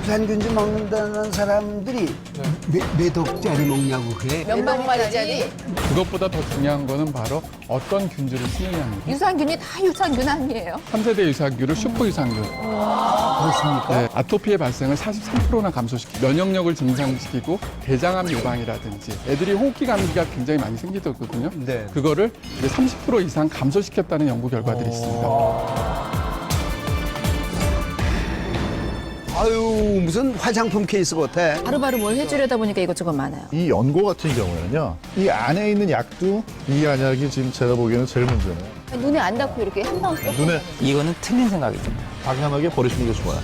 유산균주 먹는다는 사람들이 몇 억짜리 먹냐고 그래? 몇백 마리짜리? 그것보다 더 중요한 거는 바로 어떤 균주를 쓰느냐입니다. 유산균이 다 유산균 아니에요? 3세대 유산균을 슈퍼 유산균. 그렇습니까? 네, 아토피의 발생을 43%나 감소시키고 면역력을 증상시키고 대장암 예방이라든지 애들이 호흡기 감기가 굉장히 많이 생기거든요. 네. 그거를 이제 30% 이상 감소시켰다는 연구 결과들이 있습니다. 아유 무슨 화장품 케이스 같아. 바로바로 뭘 해주려다 보니까 이것저것 많아요. 이 연고 같은 경우에는요, 이 안에 있는 약도 이 안약이 지금 제가 보기에는 제일 문제네요. 눈에 안 닿고 이렇게 한 방울 쏙. 눈에 이거는 틀린 생각이죠. 당연하게 버리시는 게 좋아요.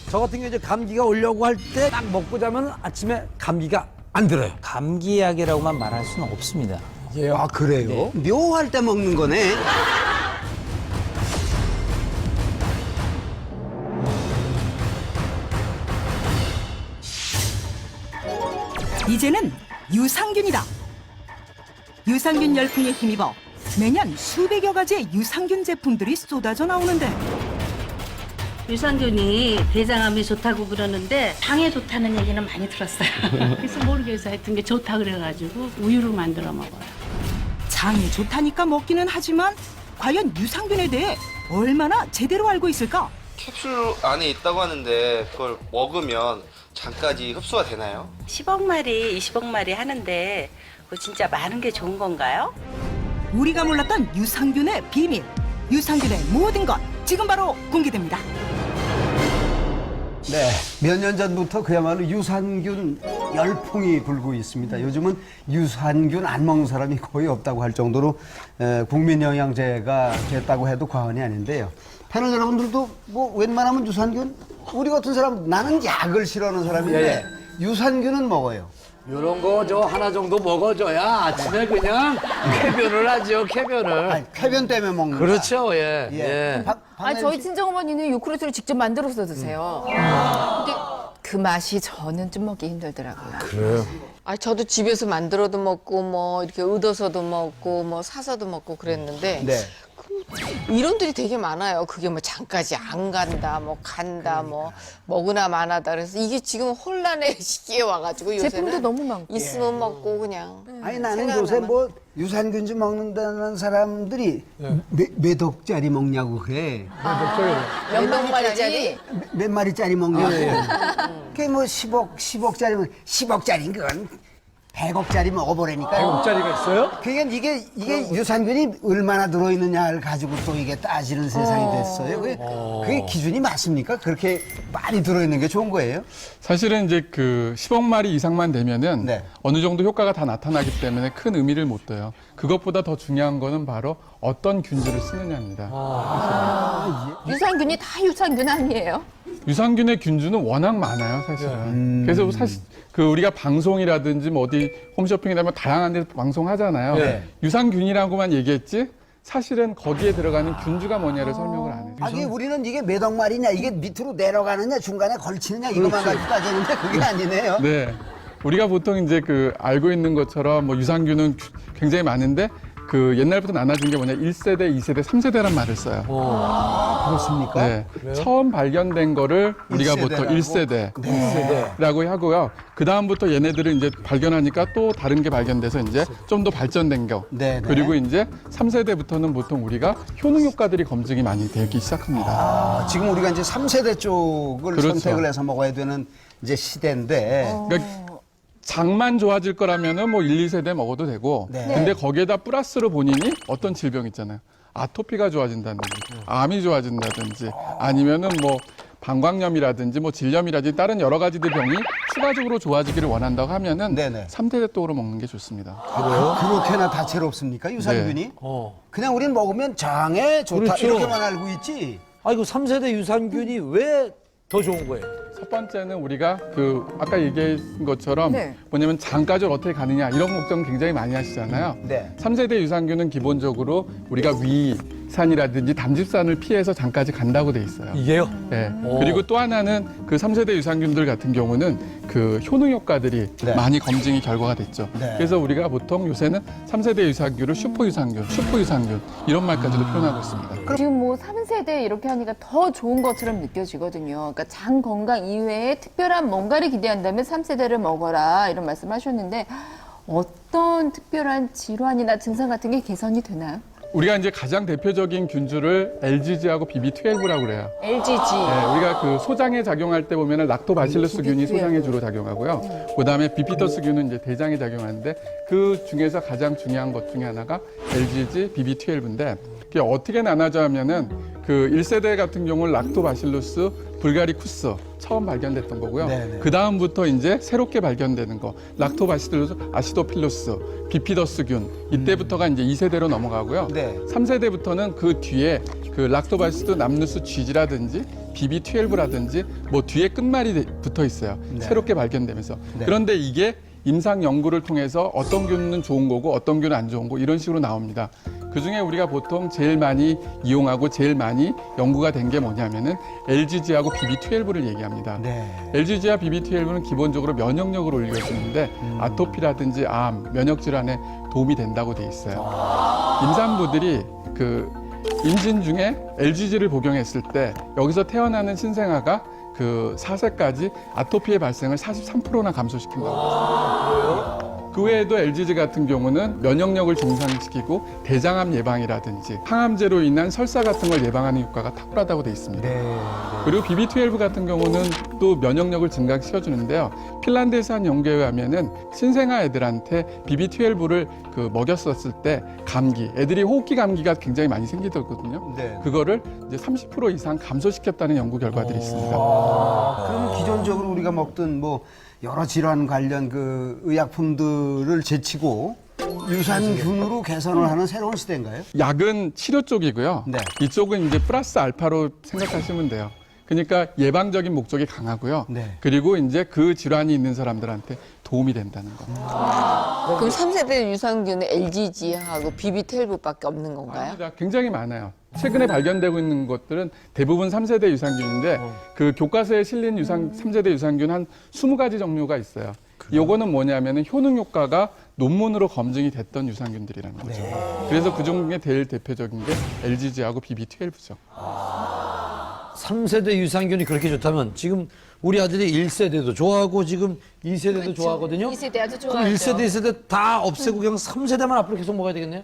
저 같은 경우 이제 감기가 오려고 할 때 딱 먹고 자면 아침에 감기가 안 들어요. 감기약이라고만 말할 수는 없습니다. 아 그래요? 묘할 때 먹는 거네. 이제는 유산균이다. 유산균 열풍에 힘입어 매년 수백여 가지의 유산균 제품들이 쏟아져 나오는데 유산균이 대장암에 좋다고 그러는데 당에 좋다는 얘기는 많이 들었어요. 그래서 모르겠어. 하여튼 게 좋다 그래가지고 우유를 만들어 먹어요. 장에 좋다니까 먹기는 하지만 과연 유산균에 대해 얼마나 제대로 알고 있을까? 캡슐 안에 있다고 하는데 그걸 먹으면 장까지 흡수가 되나요? 10억 마리, 20억 마리 하는데 그거 진짜 많은 게 좋은 건가요? 우리가 몰랐던 유산균의 비밀, 유산균의 모든 것 지금 바로 공개됩니다. 네, 몇 년 전부터 그야말로 유산균 열풍이 불고 있습니다. 요즘은 유산균 안 먹는 사람이 거의 없다고 할 정도로 국민 영양제가 됐다고 해도 과언이 아닌데요. 패널 여러분들도 뭐 웬만하면 유산균? 우리 같은 사람 나는 약을 싫어하는 사람인데 유산균은 먹어요. 이런 거 저 하나 정도 먹어줘야 아침에 그냥 쾌변을 하죠, 쾌변을. 아니, 쾌변 때문에 먹는 거. 그렇죠, 예. 예. 아니 저희 친정어머니는 요크루트를 직접 만들어서 드세요. 근데 그 맛이 저는 좀 먹기 힘들더라고요. 아, 저도 집에서 만들어도 먹고 뭐 이렇게 얻어서도 먹고 뭐 사서도 먹고 그랬는데 네. 이론들이 되게 많아요. 그게 뭐 장까지 안 간다, 뭐 간다, 뭐 먹으나 마나다. 그래서 이게 지금 혼란의 시기에 와가지고 요새는 제품도 너무 많고. 있으면 먹고 그냥. 아니 나는 생각나면. 요새 뭐 유산균주 먹는다는 사람들이 몇 억짜리 먹냐고 그래. 몇백 마리짜리? 몇 마리짜리 먹냐고. 그게 뭐 10억짜리, 10억짜리인 건 100억짜리 먹어보라니까. 100억짜리가 있어요? 그러니까 이게 유산균이 얼마나 들어있느냐를 가지고 또 이게 따지는 세상이 됐어요. 그게 기준이 맞습니까? 그렇게 많이 들어있는 게 좋은 거예요? 사실은 이제 그 10억 마리 이상만 되면은 네. 어느 정도 효과가 다 나타나기 때문에 큰 의미를 못 둬요. 그것보다 더 중요한 거는 바로 어떤 균주를 쓰느냐입니다. 유산균이 다 유산균 아니에요? 유산균의 균주는 워낙 많아요, 사실은. 그래서 사실 그 우리가 방송이라든지 뭐 어디 홈쇼핑이라면 다양한 데서 방송하잖아요. 네. 유산균이라고만 얘기했지 사실은 거기에 들어가는 균주가 뭐냐를 설명을 안 해요. 이게 우리는 이게 몇 억 마리냐, 이게 밑으로 내려가느냐, 중간에 걸치느냐, 이것만 가지고 따지는데 그게 아니네요. 네. 우리가 보통 이제 그 알고 있는 것처럼 뭐 유산균은 굉장히 많은데 그 옛날부터 나눠진 게 뭐냐 1세대, 2세대, 3세대란 말을 써요. 그렇습니까? 네. 처음 발견된 거를 우리가 일세대라고? 보통 1세대라고 하고요. 그 다음부터 얘네들을 이제 발견하니까 또 다른 게 발견돼서 이제 좀 더 발전된 거. 네네. 그리고 이제 3세대부터는 보통 우리가 효능 효과들이 검증이 많이 되기 시작합니다. 아, 지금 우리가 이제 3세대 쪽을 그렇죠. 선택을 해서 먹어야 되는 이제 시대인데. 그러니까 장만 좋아질 거라면은 뭐 1, 2세대 먹어도 되고 네. 근데 거기에다 플러스로 본인이 어떤 질병 있잖아요. 아토피가 좋아진다든지 암이 좋아진다든지 아니면은 뭐 방광염이라든지 뭐 질염이라든지 다른 여러 가지들 병이 추가적으로 좋아지기를 원한다고 하면은 네네. 3세대 쪽으로 먹는 게 좋습니다. 그렇게나 다채롭습니까, 유산균이? 네. 그냥 우린 먹으면 장에 좋다, 그렇죠. 이렇게만 알고 있지. 아이고, 3세대 유산균이 왜 더 좋은 거예요? 첫 번째는 우리가 그 아까 얘기한 것처럼 네. 뭐냐면 장까지 어떻게 가느냐 이런 걱정 굉장히 많이 하시잖아요. 네. 3세대 유산균은 기본적으로 우리가 위, 산이라든지 담집산을 피해서 장까지 간다고 돼 있어요. 이게요? 예. 그리고 또 하나는 그 3세대 유산균들 같은 경우는 그 효능 효과들이 네. 많이 검증이 결과가 됐죠. 네. 그래서 우리가 보통 요새는 3세대 유산균을 슈퍼 유산균 이런 말까지도 표현하고 있습니다. 지금 뭐 3세대 이렇게 하니까 더 좋은 것처럼 느껴지거든요. 그러니까 장 건강 이외에 특별한 뭔가를 기대한다면 3세대를 먹어라 이런 말씀하셨는데 어떤 특별한 질환이나 증상 같은 게 개선이 되나요? 우리가 이제 가장 대표적인 균주를 LGG하고 BB12라고 그래요. LGG. 네, 우리가 그 소장에 작용할 때 보면은 락토바실루스균이 소장에 주로 작용하고요. 그다음에 비피더스균은 이제 대장에 작용하는데 그 중에서 가장 중요한 것 중에 하나가 LGG, BB12인데 그게 어떻게 나눠져 하면은 그 1세대 같은 경우는 락토바실루스, 불가리쿠스 처음 발견됐던 거고요. 네네. 그 다음부터 이제 새롭게 발견되는 거 락토바실루스, 아시도필루스, 비피더스균 이때부터가 이제 2세대로 넘어가고요. 네. 3세대부터는 그 뒤에 그 락토바시스 남누스 GG라든지 BB12라든지 뭐 뒤에 끝말이 붙어 있어요. 네. 새롭게 발견되면서. 네. 그런데 이게 임상 연구를 통해서 어떤 균은 좋은 거고 어떤 균은 안 좋은 거 이런 식으로 나옵니다. 그중에 우리가 보통 제일 많이 이용하고 제일 많이 연구가 된 게 뭐냐면은 LGG하고 BB12를 얘기합니다. 네. LGG와 BB12는 기본적으로 면역력을 올려주는데 아토피라든지 암, 면역 질환에 도움이 된다고 돼 있어요. 임산부들이 그 임신 중에 LGG를 복용했을 때 여기서 태어나는 신생아가 그 4세까지 아토피의 발생을 43%나 감소시킨다고 했어요. 그 외에도 LGG 같은 경우는 면역력을 증상시키고 대장암 예방이라든지 항암제로 인한 설사 같은 걸 예방하는 효과가 탁월하다고 돼 있습니다. 그리고 BB12 같은 경우는 또 면역력을 증가시켜주는데요. 핀란드에서 한 연구에 의하면은 신생아 애들한테 BB12를 그 먹였었을 때 감기, 애들이 호흡기 감기가 굉장히 많이 생기거든요. 네. 그거를 이제 30% 이상 감소시켰다는 연구 결과들이 있습니다. 그럼 기존적으로 우리가 먹던 뭐 여러 질환 관련 그 의약품들을 제치고 유산균으로 개선을 하는 새로운 시대인가요? 약은 치료 쪽이고요. 네. 이쪽은 이제 플러스 알파로 생각하시면 돼요. 그러니까 예방적인 목적이 강하고요. 네. 그리고 이제 그 질환이 있는 사람들한테 도움이 된다는 거. 그럼 3세대 유산균은 LGG하고 BB12밖에 없는 건가요? 아닙니다. 굉장히 많아요. 최근에 발견되고 있는 것들은 대부분 3세대 유산균인데 그 교과서에 실린 3세대 유산균 한 20가지 종류가 있어요. 요거는 뭐냐면은 효능 효과가 논문으로 검증이 됐던 유산균들이라는 거죠. 그래서 그 중에 제일 대표적인 게 LGG하고 BB12죠. 3세대 유산균이 그렇게 좋다면 지금 우리 아들이 1세대도 좋아하고 지금 2세대도 좋아하거든요. 2세대 아주 그럼 좋아하죠. 1세대, 2세대 다 없애고 그냥 3세대만 앞으로 계속 먹어야 되겠네요?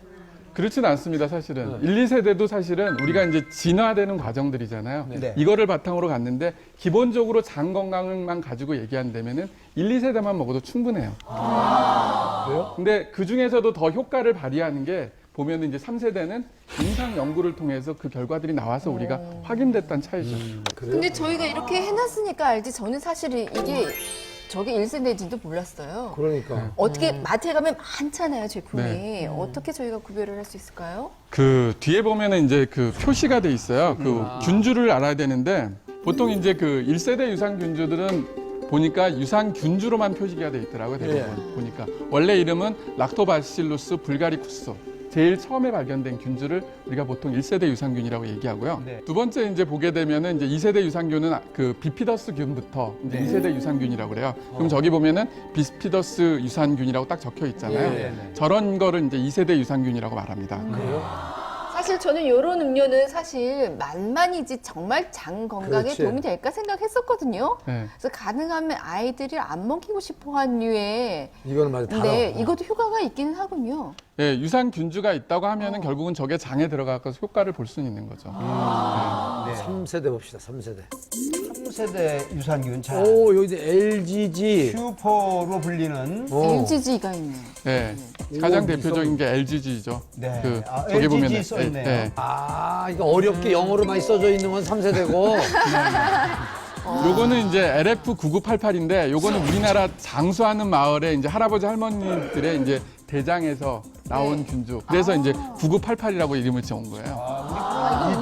그렇지는 않습니다, 사실은. 1, 2세대도 사실은 우리가 이제 진화되는 과정들이잖아요. 네. 이거를 바탕으로 갔는데 기본적으로 장 건강만 가지고 얘기한다면은 1, 2세대만 먹어도 충분해요. 그래요? 근데 그 중에서도 더 효과를 발휘하는 게 보면은 이제 3세대는 임상 연구를 통해서 그 결과들이 나와서 우리가 확인됐다는 차이죠. 근데 저희가 이렇게 해놨으니까 알지 저는 사실 이게 저게 1세대인지도 몰랐어요. 그러니까. 어떻게 마트에 가면 많잖아요, 제품이. 네. 어떻게 저희가 구별을 할 수 있을까요? 그 뒤에 보면은 이제 그 표시가 돼 있어요. 그 균주를 알아야 되는데 보통 이제 그 1세대 유산균주들은 보니까 유산균주로만 표시가 돼 있더라고요. 대부분 보니까. 원래 이름은 락토바실루스 불가리쿠스. 제일 처음에 발견된 균주를 우리가 보통 1세대 유산균이라고 얘기하고요. 네. 두 번째 이제 보게 되면은 이제 2세대 유산균은 그 비피더스균부터 이제 2세대 유산균이라고 그래요. 그럼 저기 보면은 비피더스 유산균이라고 딱 적혀 있잖아요. 네. 저런 거를 이제 2세대 유산균이라고 말합니다. 사실 저는 이런 음료는 사실 만만이지 정말 장 건강에 그렇지. 도움이 될까 생각했었거든요. 네. 그래서 가능하면 아이들이 안 먹이고 싶어한 류의 이거는 맞아. 근데 이것도 효과가 있기는 하군요. 예, 유산균주가 있다고 하면은 결국은 저게 장에 들어가서 효과를 볼 수는 있는 거죠. 3세대 봅시다, 3세대. 3세대 유산균. 자, 오, 여기 LGG. 슈퍼로 불리는 LGG가 있네요. 네, 가장 대표적인 게 LGG죠. 네. 그 아, 저기 LGG 보면은 써 있네요. 아, 이거 어렵게 영어로 많이 써져 있는 건 3세대고. 요거는 이제 LF9988인데 요거는 우리나라 장수하는 마을에 이제 할아버지 할머니들의 이제 대장에서 나온 균주. 그래서 이제 9988이라고 이름을 지은 거예요.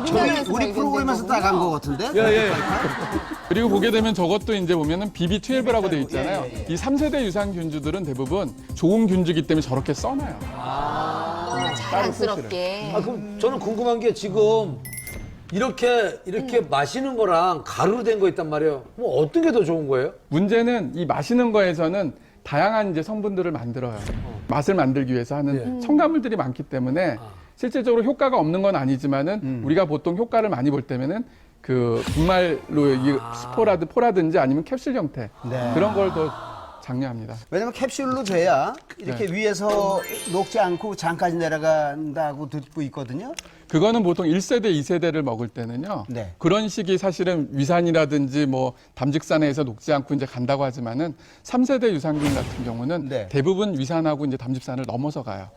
우리 프로그램에서 따간 거 같은데? 예. 그리고 보게 되면 저것도 이제 보면은 BB12라고 돼 있잖아요. 이 3세대 유산균주들은 대부분 좋은 균주기 때문에 저렇게 써놔요. 자랑스럽게. 아, 그럼 저는 궁금한 게 지금 이렇게 마시는 거랑 가루로 된 거 있단 말이에요. 뭐 어떤 게 더 좋은 거예요? 문제는 이 마시는 거에서는 다양한 이제 성분들을 만들어요. 맛을 만들기 위해서 하는 첨가물들이 많기 때문에 실제적으로 효과가 없는 건 아니지만은 우리가 보통 효과를 많이 볼 때면은 그 분말로 이 포라든지 아니면 캡슐 형태 네. 그런 걸 더 장려합니다. 왜냐면 캡슐로 줘야 이렇게 위에서 녹지 않고 장까지 내려간다고 듣고 있거든요. 그거는 보통 1세대, 2세대를 먹을 때는요. 네. 그런 식이 사실은 위산이라든지 뭐 담즙산에서 녹지 않고 이제 간다고 하지만은 3세대 유산균 같은 경우는 네. 대부분 위산하고 이제 담즙산을 넘어서 가요.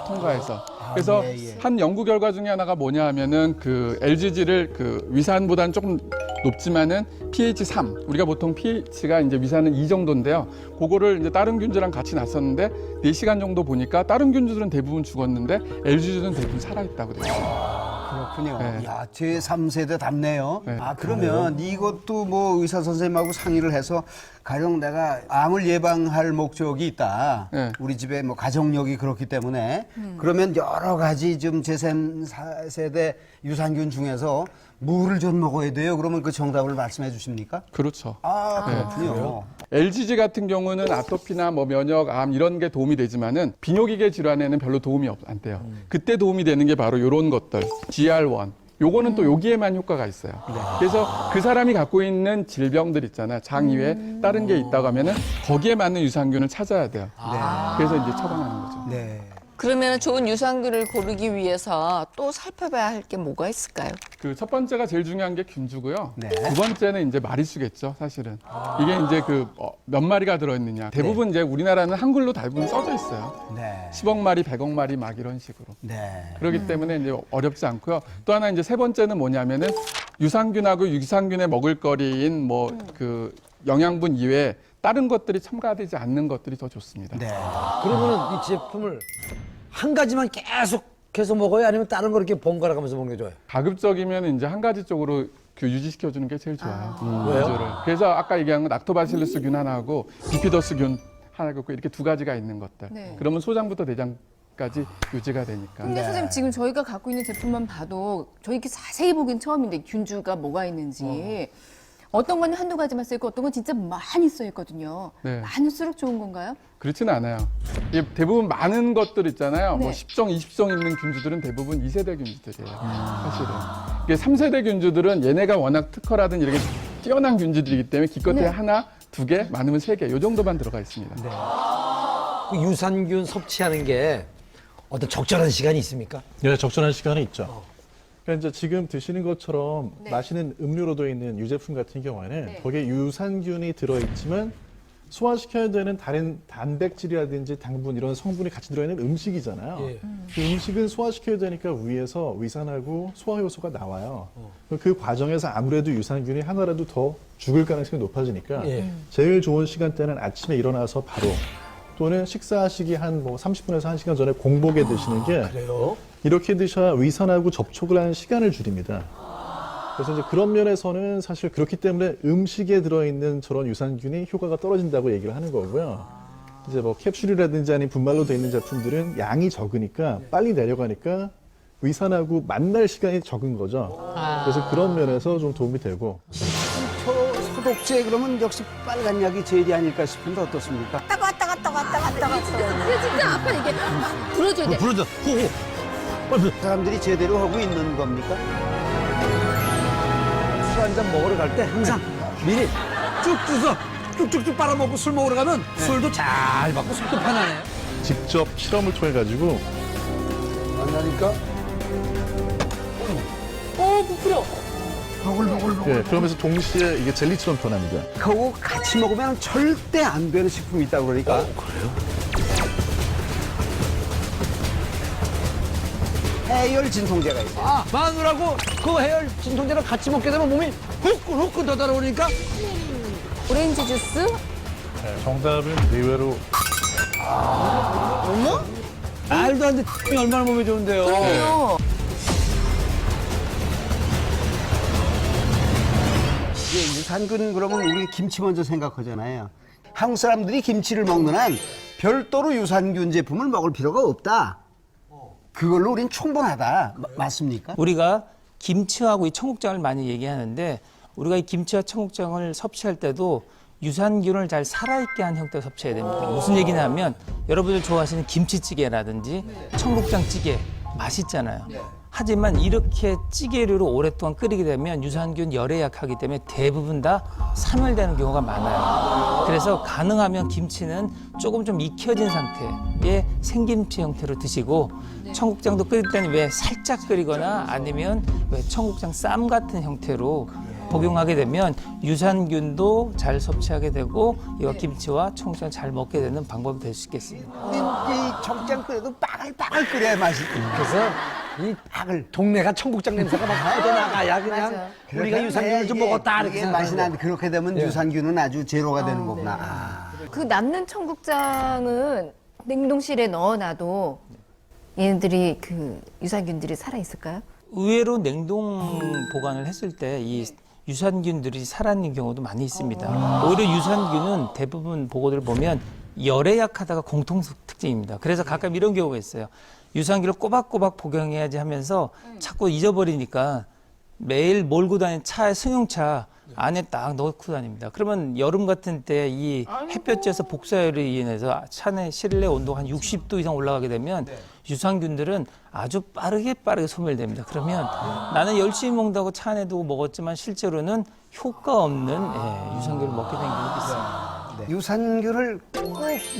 통과해서. 그래서 예. 한 연구 결과 중에 하나가 뭐냐 하면은 그 LGG를 그 위산보다는 조금 높지만은 pH 3. 우리가 보통 pH가 이제 위산은 2 정도인데요. 그거를 이제 다른 균주랑 같이 놨었는데 4시간 정도 보니까 다른 균주들은 대부분 죽었는데 LGG는 대부분 살아있다고 그래요. 그렇군요. 네. 야, 제3세대 답네요. 네. 아, 그러면 이것도 뭐 의사 선생님하고 상의를 해서 가령 내가 암을 예방할 목적이 있다. 네. 우리 집에 뭐 가정력이 그렇기 때문에 그러면 여러 가지 좀 제3세대 유산균 중에서 뭐를 좀 먹어야 돼요? 그러면 그 정답을 말씀해 주십니까? 그렇죠. 아, 그렇군요. LGG 같은 경우는 아토피나 뭐 면역, 암 이런 게 도움이 되지만은 비뇨기계 질환에는 별로 도움이 안 돼요. 그때 도움이 되는 게 바로 이런 것들, GR1. 요거는 또 여기에만 효과가 있어요. 그래서 그 사람이 갖고 있는 질병들 있잖아요. 장 이외에 다른 게 있다고 하면은 거기에 맞는 유산균을 찾아야 돼요. 그래서 이제 처방하는 거죠. 네. 그러면 좋은 유산균을 고르기 위해서 또 살펴봐야 할 게 뭐가 있을까요? 그 첫 번째가 제일 중요한 게 균주고요. 네. 두 번째는 이제 마리수겠죠, 사실은. 이게 이제 그 몇 마리가 들어있느냐. 대부분 이제 우리나라는 한글로 대부분 써져 있어요. 네. 10억 마리, 100억 마리 막 이런 식으로. 네. 그렇기 때문에 이제 어렵지 않고요. 또 하나 이제 세 번째는 뭐냐면은 유산균하고 유산균의 먹을거리인 뭐 그 영양분 이외에 다른 것들이 첨가되지 않는 것들이 더 좋습니다. 네. 그러면은 이 제품을 한 가지만 계속해서 먹어요? 아니면 다른 거 이렇게 번갈아 가면서 먹는 게 좋아요? 가급적이면 이제 한 가지 쪽으로 그 유지시켜주는 게 제일 좋아요. 왜요? 구조를. 그래서 아까 얘기한 건 락토바실루스균 하나하고 비피더스균 하나가 있고 이렇게 두 가지가 있는 것들. 네. 그러면 소장부터 대장까지 유지가 되니까. 근데 선생님 지금 저희가 갖고 있는 제품만 봐도 저희 이렇게 자세히 보긴 처음인데 균주가 뭐가 있는지 어떤 건 한두 가지만 써있고 어떤 건 진짜 많이 써있거든요. 네. 많을수록 좋은 건가요? 그렇지는 않아요. 이게 대부분 많은 것들 있잖아요. 네. 뭐 10종, 20종 있는 균주들은 대부분 2세대 균주들이에요. 사실은. 이게 3세대 균주들은 얘네가 워낙 특허라든 이렇게 뛰어난 균주들이기 때문에 기껏해 네. 하나, 두 개, 많으면 세 개. 요 정도만 들어가 있습니다. 그 유산균 섭취하는 게 어떤 적절한 시간이 있습니까? 예, 적절한 시간이 있죠. 그러니까 이제 지금 드시는 것처럼 마시는 음료로 되어 있는 유제품 같은 경우에는 거기에 유산균이 들어있지만 소화시켜야 되는 다른 단백질이라든지 당분 이런 성분이 같이 들어있는 음식이잖아요. 예. 그 음식은 소화시켜야 되니까 위에서 위산하고 소화 효소가 나와요. 그 과정에서 아무래도 유산균이 하나라도 더 죽을 가능성이 높아지니까 예. 제일 좋은 시간대는 아침에 일어나서 바로 또는 식사하시기 한 뭐 30분에서 1시간 전에 공복에 드시는 게 그래요? 이렇게 드셔야 위산하고 접촉을 하는 시간을 줄입니다. 그래서 이제 그런 면에서는 사실 그렇기 때문에 음식에 들어있는 저런 유산균이 효과가 떨어진다고 얘기를 하는 거고요. 이제 뭐 캡슐이라든지 아니면 분말로 되어 있는 제품들은 양이 적으니까 빨리 내려가니까 위산하고 만날 시간이 적은 거죠. 그래서 그런 면에서 좀 도움이 되고. 소독제 그러면 역시 빨간 약이 제일이 아닐까 싶은데 어떻습니까? 근데 진짜 아파 이게 막 불어줘야 돼. 부르자. 호호. 사람들이 제대로 하고 있는 겁니까? 술 한 잔 먹으러 갈 때 항상 미리 쭉 주서 쭉쭉쭉 빨아먹고 술 먹으러 가면 술도 잘 받고 속도 편하네요. 직접 실험을 통해 가지고 만나니까 부풀어. 예, 그러면서 동시에 이게 젤리처럼 변합니다. 그거 같이 먹으면 절대 안 되는 식품이 있다고 그러니까. 해열 진통제가 있어요. 아 마누라고 그 해열 진통제랑 같이 먹게 되면 몸이 후끈후끈 더 달아오르니까 오렌지 주스? 네, 정답은 의외로 말도 안 돼. 얼마나 몸에 좋은데요. 그럼요. 이게 유산균 그러면 우리 김치 먼저 생각하잖아요. 한국 사람들이 김치를 먹는 한 별도로 유산균 제품을 먹을 필요가 없다. 그걸로 우린 충분하다. 맞습니까? 우리가 김치하고 이 청국장을 많이 얘기하는데 우리가 이 김치와 청국장을 섭취할 때도 유산균을 잘 살아있게 한 형태로 섭취해야 됩니다. 무슨 얘기냐면 여러분들 좋아하시는 김치찌개라든지 청국장찌개 맛있잖아요. 하지만 이렇게 찌개류로 오랫동안 끓이게 되면 유산균 열에 약하기 때문에 대부분 다 사멸되는 경우가 많아요. 그래서 가능하면 김치는 조금 좀 익혀진 상태의 생김치 형태로 드시고 청국장도 끓일 때는 왜 살짝 끓이거나 아니면 왜 청국장 쌈 같은 형태로 복용하게 되면 유산균도 잘 섭취하게 되고 이와 김치와 청국장 잘 먹게 되는 방법이 될 수 있겠습니다. 이 청국장 끓여도 빠글빠글 끓여야 맛있고. 그래서 이 동네가 청국장 냄새가 막 퍼져나가야 그냥 맞아. 우리가 유산균을 좀 먹었다 이렇게 이게 맛이 생각하는데. 나는데 그렇게 되면 유산균은 아주 제로가 되는 거구나. 아. 그 남는 청국장은 냉동실에 넣어놔도 얘네들이 그 유산균들이 살아 있을까요? 의외로 냉동 보관을 했을 때 이 유산균들이 살아있는 경우도 많이 있습니다. 오히려 유산균은 대부분 보고들 보면 열에 약하다가 공통 특징입니다. 그래서 가끔 이런 경우가 있어요. 유산균을 꼬박꼬박 복용해야지 하면서 자꾸 잊어버리니까 매일 몰고 다니는 차에 승용차 안에 딱 넣고 다닙니다. 그러면 여름 같은 때 이 햇볕에서 복사열에 인해서 차 내 실내 온도가 한 60도 이상 올라가게 되면 유산균들은 아주 빠르게 소멸됩니다. 그러면 나는 열심히 먹는다고 차 안에 두고 먹었지만 실제로는 효과 없는 유산균을 먹게 된 경우도 있습니다. 유산균을 꼭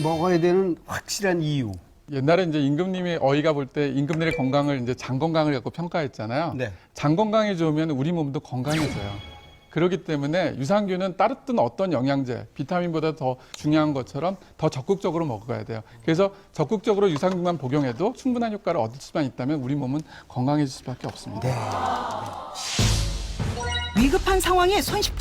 먹어야 되는 확실한 이유. 옛날에 이제 임금님이 어이가 볼 때 임금님의 건강을 이제 장 건강을 갖고 평가했잖아요. 네. 장 건강이 좋으면 우리 몸도 건강해져요. 그렇기 때문에 유산균은 다른 어떤 영양제, 비타민보다 더 중요한 것처럼 더 적극적으로 먹어야 돼요. 그래서 적극적으로 유산균만 복용해도 충분한 효과를 얻을 수만 있다면 우리 몸은 건강해질 수밖에 없습니다. 위급한 상황에 손쉽게